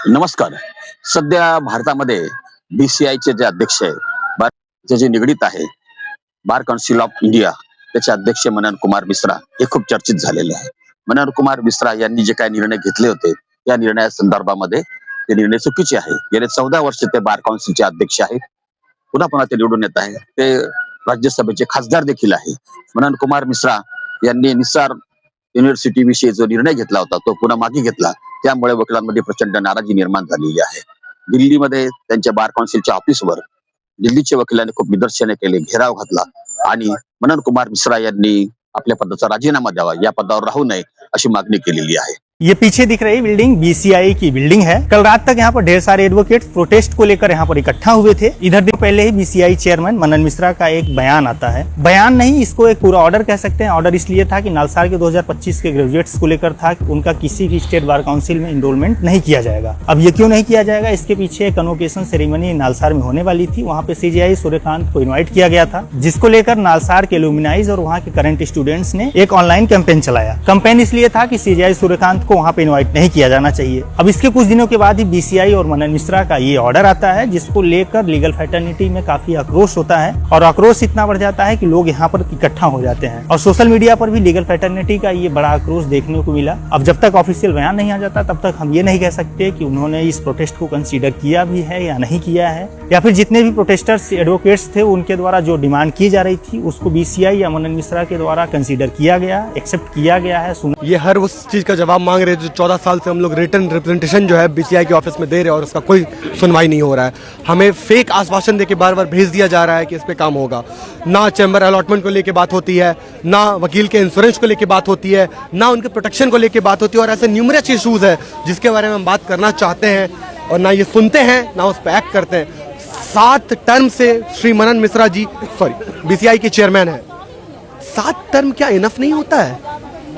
नमस्कार. सध्या भारतामध्ये BCIचे जे अध्यक्ष आहे, भारताचे जे निगडीत आहे, बार काउन्सिल ऑफ इंडिया, त्याचे अध्यक्ष मनन कुमार मिश्रा हे खूप चर्चित झालेले आहे. मनन कुमार मिश्रा यांनी जे काही निर्णय घेतले होते त्या निर्णया संदर्भामध्ये ते निर्णय चुकीचे आहे. गेले 14 वर्ष ते बार काउन्सिलचे अध्यक्ष आहेत. पुन्हा ते निवडून येत आहे. ते राज्यसभेचे खासदार देखील आहे. मनन कुमार मिश्रा यांनी निसार युनिव्हर्सिटी विषयी जो निर्णय घेतला होता तो पुन्हा मागे घेतला. त्यामुळे वकिलांमध्ये प्रचंड नाराजी निर्माण झालेली आहे. दिल्लीमध्ये त्यांच्या बार काउन्सिलच्या ऑफिसवर दिल्लीच्या वकिलांनी खूप निदर्शने केले, घेराव घातला आणि मनन कुमार मिश्रा यांनी आपल्या पदाचा राजीनामा द्यावा, या पदावर राहू नये अशी मागणी केलेली आहे. ये पीछे दिख रही बिल्डिंग BCI की बिल्डिंग है। कल रात तक यहाँ पर ढेर सारे एडवोकेट्स प्रोटेस्ट को लेकर यहाँ पर इकट्ठा हुए थे। इधर दिन पहले ही BCI चेयरमैन मनन मिश्रा का एक बयान आता है। बयान नहीं, इसको एक पूरा ऑर्डर कह सकते हैं। ऑर्डर इसलिए था कि नालसार के 2025 के ग्रेजुएट्स को लेकर था कि उनका किसी भी स्टेट बार काउंसिल में इनरोलमेंट नहीं किया जाएगा। अब ये क्यों नहीं किया जाएगा, इसके पीछे एक कन्वोकेशन सेरेमनी नालसार में होने वाली थी। वहाँ पे CJI सूर्यकांत को इन्वाइट किया गया था, जिसको लेकर नालसार के एलुमनाइज और वहाँ के करंट स्टूडेंट्स ने एक ऑनलाइन कैंपेन चलाया। कैंपेन इसलिए था कि CJI सूर्यकांत को वहाँ पे इन्वाइट नहीं किया जाना चाहिए। अब इसके कुछ दिनों के बाद ही BCI और मनन मिश्रा का ये ऑर्डर आता है, जिसको लेकर लीगल फ्रेटर्निटी में काफी आक्रोश होता है और आक्रोश इतना बढ़ जाता है कि लोग यहाँ पर इकट्ठा हो जाते हैं और सोशल मीडिया पर भी लीगल फ्रेटर्निटी का ये बड़ा आक्रोश देखने को मिला। अब जब तक ऑफिशियल बयान नहीं आ जाता तब तक हम ये नहीं कह सकते कि उन्होंने इस प्रोटेस्ट को कंसीडर किया भी है या नहीं किया है, या फिर जितने भी प्रोटेस्टर्स एडवोकेट्स थे उनके द्वारा जो डिमांड की जा रही थी उसको BCI या मनन मिश्रा के द्वारा कंसीडर किया गया, एक्सेप्ट किया गया है। ये हर उस चीज का जवाब मांग रहे हैं जो 14 साल से हम लोग रिटर्न रिप्रेजेंटेशन जो है BCI के ऑफिस में दे रहे हैं और उसका कोई सुनवाई नहीं हो रहा है। हमें फेक आश्वासन देके बार बार भेज दिया जा रहा है कि इस पे काम होगा। ना चैम्बर अलॉटमेंट को लेके बात होती है, ना वकील के इंश्योरेंस को लेके बात होती है, ना उनके प्रोटेक्शन को लेके बात होती है, और ऐसे न्यूमरस इशूज है जिसके बारे में हम बात करना चाहते हैं और ना ये सुनते हैं ना उस पर एक्ट करते हैं। 7 टर्म से श्री मनन मिश्रा जी BCI के चेयरमैन है। 7 टर्म क्या इनफ नहीं होता है?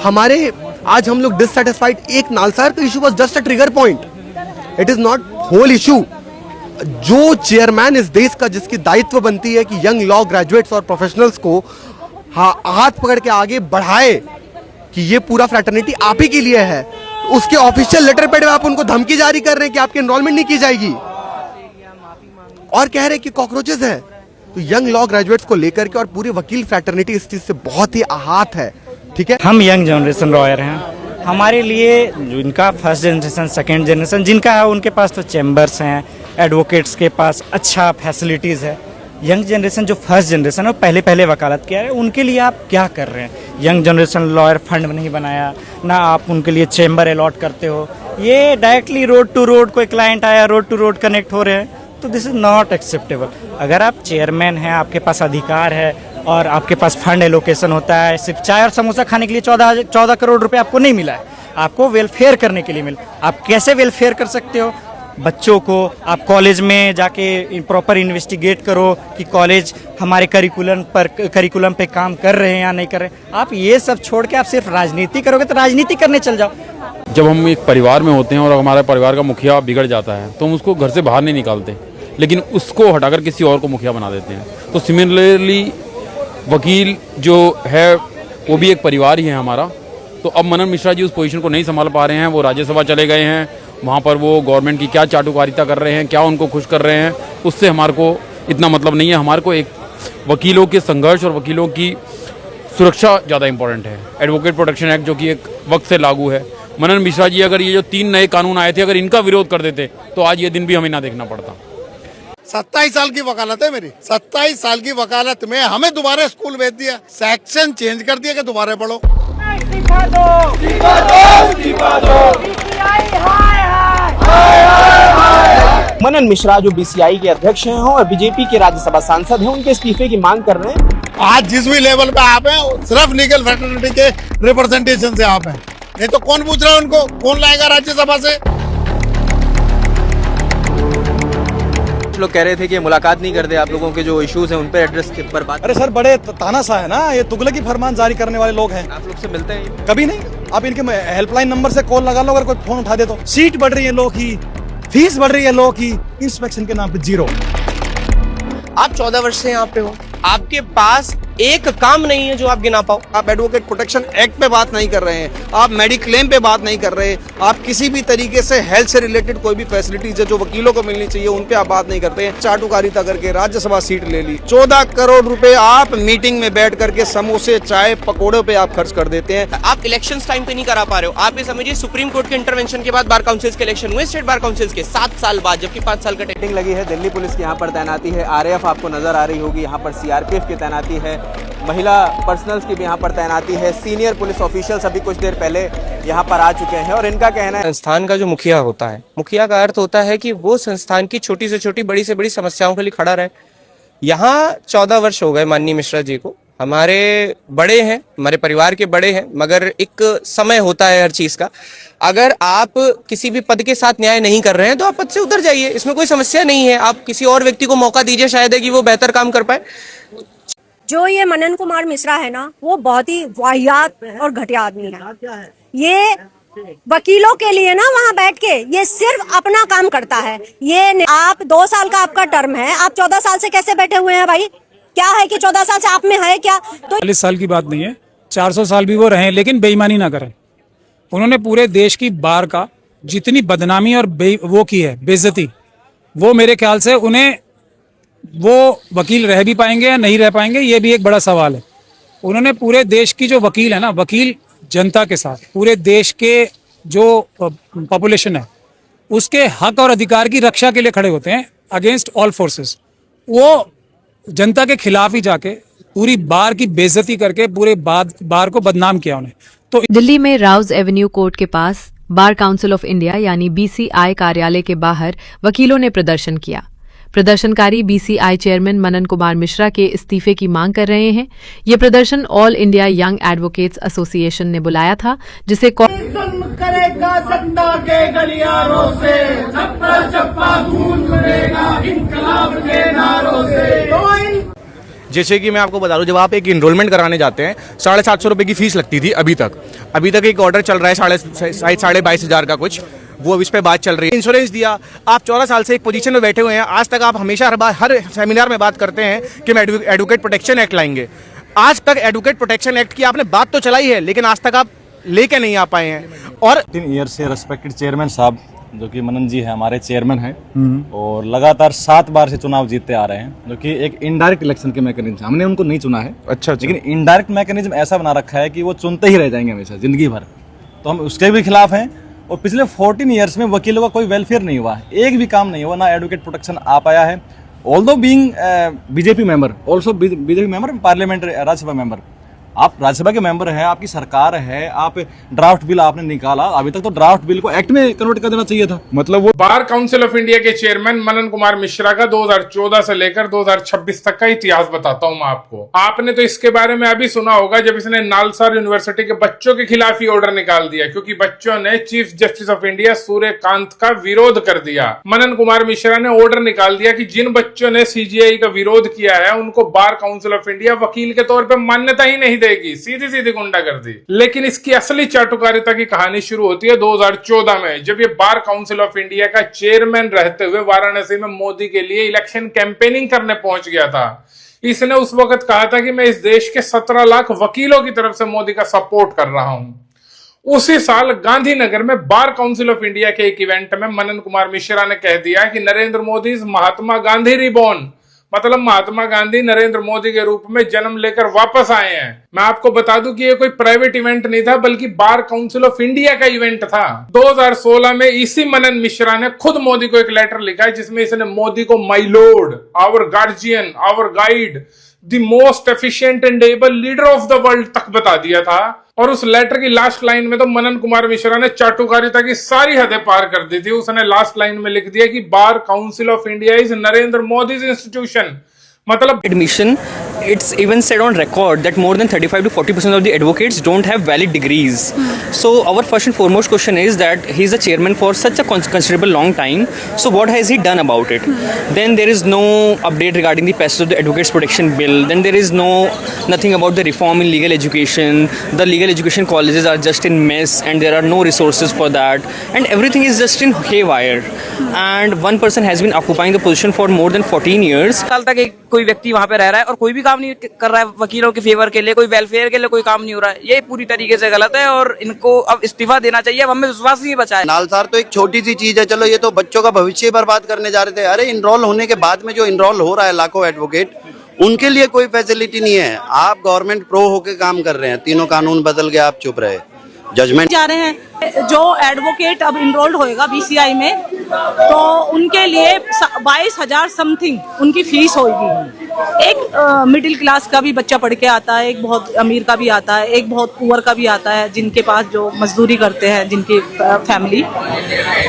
हमारे आज हम लोग डिससेटिस्फाइड, एक नालसार का issue was just a trigger point, it is not whole issue. जो चेयरमैन इस देश का, जिसकी दायित्व बनती है कि यंग लॉ ग्रेजुएट्स और प्रोफेशनल्स को हाथ पकड़ के आगे बढ़ाए कि ये पूरा फ्रैटर्निटी आप ही के लिए है, उसके ऑफिशियल लेटर पैड में आप उनको धमकी जारी कर रहे हैं कि आपकी एनरोलमेंट नहीं की जाएगी और कह रहे हैं कि कॉकरोचेस है। तो यंग लॉ ग्रेजुएट्स को लेकर के और पूरी वकील फ्रैटर्निटी इस चीज से बहुत ही आहत है। ठीक है, हम यंग जनरेशन लॉयर हैं। हमारे लिए जिनका फर्स्ट जनरेशन, सेकेंड जनरेशन जिनका है, उनके पास तो चैम्बर्स हैं, एडवोकेट्स के पास अच्छा फैसिलिटीज़ है। यंग जनरेशन जो फर्स्ट जनरेशन है, पहले पहले वकालत किया है, उनके लिए आप क्या कर रहे हैं? यंग जनरेशन लॉयर फंड नहीं बनाया, ना आप उनके लिए चैम्बर अलॉट करते हो। ये डायरेक्टली रोड टू रोड, कोई क्लाइंट आया रोड टू रोड कनेक्ट हो रहे हैं, तो दिस इज़ नॉट एक्सेप्टेबल। अगर आप चेयरमैन हैं, आपके पास अधिकार है और आपके पास फंड एलोकेशन होता है, सिर्फ चाय और समोसा खाने के लिए 14 करोड़ रुपए आपको नहीं मिला है, आपको वेलफेयर करने के लिए मिला। आप कैसे वेलफेयर कर सकते हो? बच्चों को आप कॉलेज में जाके प्रॉपर इन्वेस्टिगेट करो कि कॉलेज हमारे करिकुलम पे काम कर रहे हैं या नहीं कर रहे हैं। आप ये सब छोड़ के आप सिर्फ राजनीति करोगे तो राजनीति करने चल जाओ। जब हम एक परिवार में होते हैं और हमारे परिवार का मुखिया बिगड़ जाता है तो हम उसको घर से बाहर नहीं निकालते, लेकिन उसको हटाकर किसी और को मुखिया बना देते हैं। तो सिमिलरली वकील जो है वो भी एक परिवार ही है हमारा। तो अब मनन मिश्रा जी उस पोजीशन को नहीं संभाल पा रहे हैं। वो राज्यसभा चले गए हैं, वहाँ पर वो गवर्नमेंट की क्या चाटुकारिता कर रहे हैं, क्या उनको खुश कर रहे हैं, उससे हमारे को इतना मतलब नहीं है। हमारे को एक वकीलों के संघर्ष और वकीलों की सुरक्षा ज़्यादा इंपॉर्टेंट है। एडवोकेट प्रोटेक्शन एक्ट जो कि एक वक्त से लागू है। मनन मिश्रा जी अगर ये जो 3 नए कानून आए थे, अगर इनका विरोध कर देते तो आज ये दिन भी हमें ना देखना पड़ता। 27 साल की वकालत है मेरी। 27 साल की वकालत में हमें दोबारा स्कूल भेज दिया, सेक्शन चेंज कर दिया कि दोबारा पढ़ो। मनन मिश्रा जो BCI के अध्यक्ष हैं और बीजेपी के राज्यसभा सांसद हैं, उनके इस्तीफे की मांग कर रहे हैं। आज जिस भी लेवल पे आप हैं सिर्फ लीगल फ्रैटर्निटी के रिप्रेजेंटेशन से आप हैं, नहीं तो कौन पूछ रहा है उनको? कौन लाएगा राज्यसभा से? लोग कह रहे थे कि मुलाकात नहीं करते, आप लोगों के जो इश्यूज हैं उन पर एड्रेस पर बात। अरे सर, बड़े तानाशाह है ना, ये तुगलकी फरमान जारी करने वाले लोग हैं। आप लोग से मिलते हैं? कभी नहीं। आप इनके हेल्पलाइन नंबर से कॉल लगा लो, अगर कोई फोन उठा दे तो। सीट बढ़ रही है लोगों की, फीस बढ़ रही है लोगों की, इंस्पेक्शन के नाम पे 0। आप 14 वर्ष से यहाँ पे हो, आपके पास एक काम नहीं है जो आप गिना पाओ। आप एडवोकेट प्रोटेक्शन एक्ट पे बात नहीं कर रहे हैं, आप मेडिक्लेम पे बात नहीं कर रहे, आप किसी भी तरीके से हेल्थ से रिलेटेड कोई भी फैसिलिटीज है जो वकीलों को मिलनी चाहिए उन पे आप बात नहीं करते हैं। चाटुकारिता करके राज्यसभा सीट ले ली, 14 करोड़ रुपए आप मीटिंग में बैठ करके समोसे चाय पकौड़ों पे आप खर्च कर देते हैं। आप इलेक्शन टाइम पे नहीं करा पा रहे हो। आप ये समझिए सुप्रीम कोर्ट के इंटरवेंशन के बाद बार काउंसिल्स के इलेक्शन हुए, स्टेट बार काउंसिल्स के 7 साल बाद, जबकि 5 साल का टेंडिंग लगी है। दिल्ली पुलिस की यहाँ पर तैनाती है, आरएएफ आपको नजर आ रही होगी, यहाँ पर सीआरपीएफ की तैनाती है, महिला पर्सनल्स की भी यहाँ पर तैनाती है, सीनियर पुलिस ऑफिशियल्स अभी कुछ देर पहले यहाँ पर आ चुके हैं और इनका कहना है संस्थान का जो मुखिया होता है, मुखिया का अर्थ होता है कि वो संस्थान की छोटी से छोटी बड़ी से बड़ी समस्याओं के लिए खड़ा रहे। यहाँ 14 वर्ष हो गए माननीय मिश्रा जी को, हमारे बड़े हैं, हमारे परिवार के बड़े हैं, मगर एक समय होता है हर चीज का। अगर आप किसी भी पद के साथ न्याय नहीं कर रहे हैं तो आप पद से उतर जाइए, इसमें कोई समस्या नहीं है। आप किसी और व्यक्ति को मौका दीजिए, शायद है कि वो बेहतर काम कर पाए। जो ये मनन कुमार मिश्रा है ना, वो बहुत ही वाहियात और घटिया आदमी है। ये वकीलों के लिए ना वहाँ बैठ के ये सिर्फ अपना काम करता है। ये आप 2 साल का आपका टर्म है, आप 14 साल से कैसे बैठे हुए हैं भाई? क्या है कि 14 साल से आप में है क्या? तो 40 साल की बात नहीं है, 400 साल भी वो रहे, लेकिन बेईमानी ना करें। उन्होंने पूरे देश की बार का जितनी बदनामी और वो की है, बेइज्जती, वो मेरे ख्याल से उन्हें वो वकील रह भी पाएंगे या नहीं रह पाएंगे, ये भी एक बड़ा सवाल है। उन्होंने पूरे देश की जो वकील है ना, वकील जनता के साथ, पूरे देश के जो पॉपुलेशन है उसके हक और अधिकार की रक्षा के लिए खड़े होते हैं अगेंस्ट ऑल फोर्सेस। वो जनता के खिलाफ ही जाके पूरी बार की बेइज्जती करके पूरे बार को बदनाम किया उन्हें। तो दिल्ली में राउज एवेन्यू कोर्ट के पास बार काउंसिल ऑफ इंडिया यानी बीसीआई कार्यालय के बाहर वकीलों ने प्रदर्शन किया। प्रदर्शनकारी बीसीआई चेयरमैन मनन कुमार मिश्रा के इस्तीफे की मांग कर रहे हैं। ये प्रदर्शन all India young advocates association ने बुलाया था, जिसे करेगा सत्ता के गलियारों से, चप्पा चप्पा खून करेगा इंकलाब के नारों से। जैसे कि मैं आपको बता दूं, जब आप एक इनरोलमेंट कराने जाते हैं 750 रुपए की फीस लगती थी। अभी तक एक ऑर्डर चल रहा है 22,500 का कुछ, वो इस पे बात चल रही है। इंश्योरेंस दिया, आप 14 साल से एक पोजीशन में बैठे हुए हैं। आज तक आप हमेशा हर सेमिनार में बात करते हैं कि हम एडवोकेट प्रोटेक्शन एक्ट लाएंगे। आज तक एडवोकेट प्रोटेक्शन एक्ट की आपने बात तो चलाई है, लेकिन आज तक आप लेके नहीं आ पाए हैं। और 3 ईयर से रेस्पेक्टेड चेयरमैन साहब, जो कि मनन जी है, हमारे चेयरमैन हैं और लगातार 7 बार से चुनाव जीतते आ रहे हैं, जो कि एक इनडायरेक्ट इलेक्शन के मैकेनिज्म, हमने उनको नहीं चुना है। अच्छा। लेकिन इनडायरेक्ट मैकेनिज्म ऐसा बना रखा है कि वो चुनते ही रह जाएंगे हमेशा जिंदगी भर, तो हम उसके भी खिलाफ हैं। और पिछले 14 ईयर्स में वकीलों का कोई वेलफेयर नहीं हुआ, एक भी काम नहीं हुआ, ना एडवोकेट प्रोटेक्शन आ पाया है। Although being BJP member, also BJP member, parliamentary Rajya Sabha member, आप राज्यसभा के मेंबर हैं, आपकी सरकार है, आप ड्राफ्ट बिल आपने निकाला, अभी तक तो ड्राफ्ट बिल को एक्ट में कन्वर्ट कर देना चाहिए था। मतलब वो बार काउंसिल ऑफ इंडिया के चेयरमैन मनन कुमार मिश्रा का 2014 से लेकर 2026 तक का इतिहास बताता हूं मैं आपको। आपने तो इसके बारे में अभी सुना होगा जब इसने नालसार यूनिवर्सिटी के बच्चों के खिलाफ ही ऑर्डर निकाल दिया, क्योंकि बच्चों ने chief justice of India Suryakant का विरोध कर दिया। मनन कुमार मिश्रा ने ऑर्डर निकाल दिया कि जिन बच्चों ने सीजीआई का विरोध किया है उनको बार काउंसिल ऑफ इंडिया वकील के तौर पर मान्यता ही नहीं देगी, सीधी सीधी गुंडागर्दी। लेकिन इसकी असली चाटुकारिता की कहानी शुरू होती है 2014 में, जब ये बार काउंसिल ऑफ इंडिया का चेयरमैन रहते हुए वाराणसी में मोदी के लिए इलेक्शन कैंपेनिंग करने पहुंच गया था। इसने उस वक्त कहा था कि मैं इस देश के 17 लाख वकीलों की तरफ से मोदी का सपोर्ट कर रहा हूं। उसी साल गांधीनगर में बार काउंसिल ऑफ इंडिया के एक इवेंट में मनन कुमार मिश्रा ने कह दिया कि नरेंद्र मोदी महात्मा गांधी रिबॉर्न, मतलब महात्मा गांधी नरेंद्र मोदी के रूप में जन्म लेकर वापस आए हैं। मैं आपको बता दूं कि ये कोई प्राइवेट इवेंट नहीं था, बल्कि बार काउंसिल ऑफ इंडिया का इवेंट था। 2016 में इसी मनन मिश्रा ने खुद मोदी को एक लेटर लिखा है, जिसमें इसने मोदी को my lord, our guardian, our guide, the most efficient and able leader of the world तक बता दिया था। और उस लेटर की लास्ट लाइन में तो मनन कुमार मिश्रा ने चाटुकारिता की सारी हदें पार कर दी थी। उसने लास्ट लाइन में लिख दिया कि bar council of India is Narendra Modi institution. मतलब Admission, it's even said on record that more than 35 to 40% of the advocates don't have valid degrees. So our first and foremost question is that he's the chairman for such a considerable long time. So what has he done about it? Then there is no update regarding the passage of the Advocates Protection Bill. Then there is no nothing about the reform in legal education. The legal education colleges are just in mess and there are no resources for that, and everything is just in haywire. And one person has been occupying the position for more than 14 years. साल तक एक कोई व्यक्ति वहाँ पे रह रहा है और कोई भी काम नहीं कर रहा है वकीलों के फेवर के लिए, कोई वेलफेयर के लिए कोई काम नहीं हो रहा है। ये पूरी तरीके से गलत है और इनको अब इस्तीफा देना चाहिए। अब हमें विश्वास नहीं बचा है। नालसार तो एक छोटी सी चीज है, चलो ये तो बच्चों का भविष्य बर्बाद करने जा रहे थे। अरे इनरोल होने के बाद में जो इनरोल हो रहा है लाखों एडवोकेट, उनके लिए कोई फैसिलिटी नहीं है। आप गवर्नमेंट प्रो होके काम कर रहे हैं, तीनों कानून बदल के आप चुप रहे, जजमेंट जा रहे हैं। जो एडवोकेट अब इनरोल्ड होएगा बीसीआई में, तो उनके लिए 22,000 समथिंग उनकी फीस होगी। एक मिडिल क्लास का भी बच्चा पढ़ के आता है, एक बहुत अमीर का भी आता है, एक बहुत पुअर का भी आता है, जिनके पास जो मजदूरी करते हैं जिनकी फैमिली,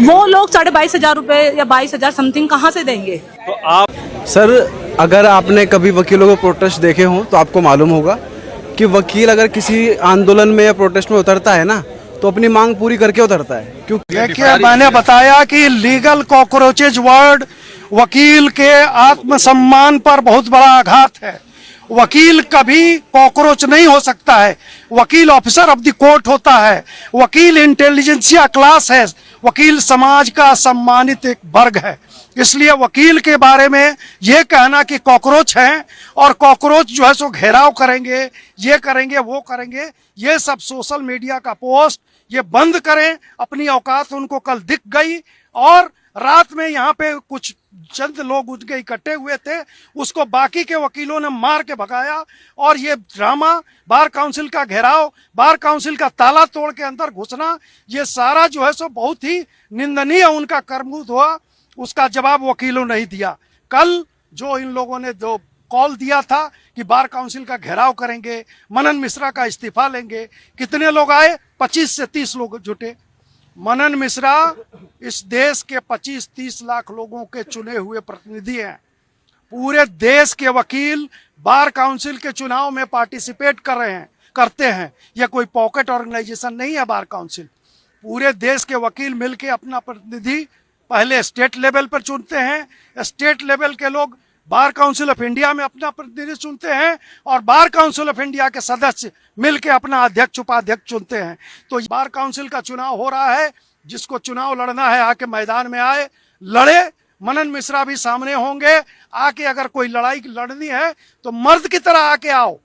वो लोग 22,500 रुपए या 22,000 समथिंग कहाँ से देंगे? तो आप सर, अगर आपने कभी वकीलों के प्रोटेस्ट देखे हों तो आपको मालूम होगा कि वकील अगर किसी आंदोलन में या प्रोटेस्ट में उतरता है ना, तो अपनी मांग पूरी करके उतरता है। क्योंकि देखिए, मैंने बताया कि लीगल कॉकरोचेज वर्ड वकील के आत्मसम्मान पर बहुत बड़ा आघात है। वकील कभी कॉकरोच नहीं हो सकता है। वकील ऑफिसर ऑफ द कोर्ट होता है। वकील इंटेलिजेंसिया क्लास है। वकील समाज का सम्मानित एक वर्ग है। इसलिए वकील के बारे में ये कहना कि कॉकरोच हैं और कॉकरोच जो है सो घेराव करेंगे, ये करेंगे, वो करेंगे, ये सब सोशल मीडिया का पोस्ट ये बंद करें। अपनी औकात उनको कल दिख गई और रात में यहाँ पे कुछ चंद लोग उठ के इकट्ठे हुए थे, उसको बाकी के वकीलों ने मार के भगाया। और ये ड्रामा, बार काउंसिल का घेराव, बार काउंसिल का ताला तोड़ के अंदर घुसना, ये सारा जो है सो बहुत ही निंदनीय उनका कर्मूत हुआ। उसका जवाब वकीलों ने नहीं दिया। कल जो इन लोगों ने जो कॉल दिया था कि बार काउंसिल का घेराव करेंगे, मनन मिश्रा का इस्तीफा लेंगे, कितने लोग आए? 25 से 30 लोग जुटे। मनन मिश्रा इस देश के 25-30 लाख लोगों के चुने हुए प्रतिनिधि हैं। पूरे देश के वकील बार काउंसिल के चुनाव में पार्टिसिपेट करते हैं। यह कोई पॉकेट ऑर्गेनाइजेशन नहीं है बार काउंसिल। पूरे देश के वकील मिलके अपना प्रतिनिधि पहले स्टेट लेवल पर चुनते हैं। स्टेट लेवल के लोग बार काउंसिल ऑफ इंडिया में अपना प्रतिनिधि चुनते हैं और बार काउंसिल ऑफ इंडिया के सदस्य मिलके अपना अध्यक्ष उपाध्यक्ष चुनते हैं। तो बार काउंसिल का चुनाव हो रहा है। जिसको चुनाव लड़ना है आके मैदान में आए, लड़े। मनन मिश्रा भी सामने होंगे। आके अगर कोई लड़ाई लड़नी है तो मर्द की तरह आके आओ।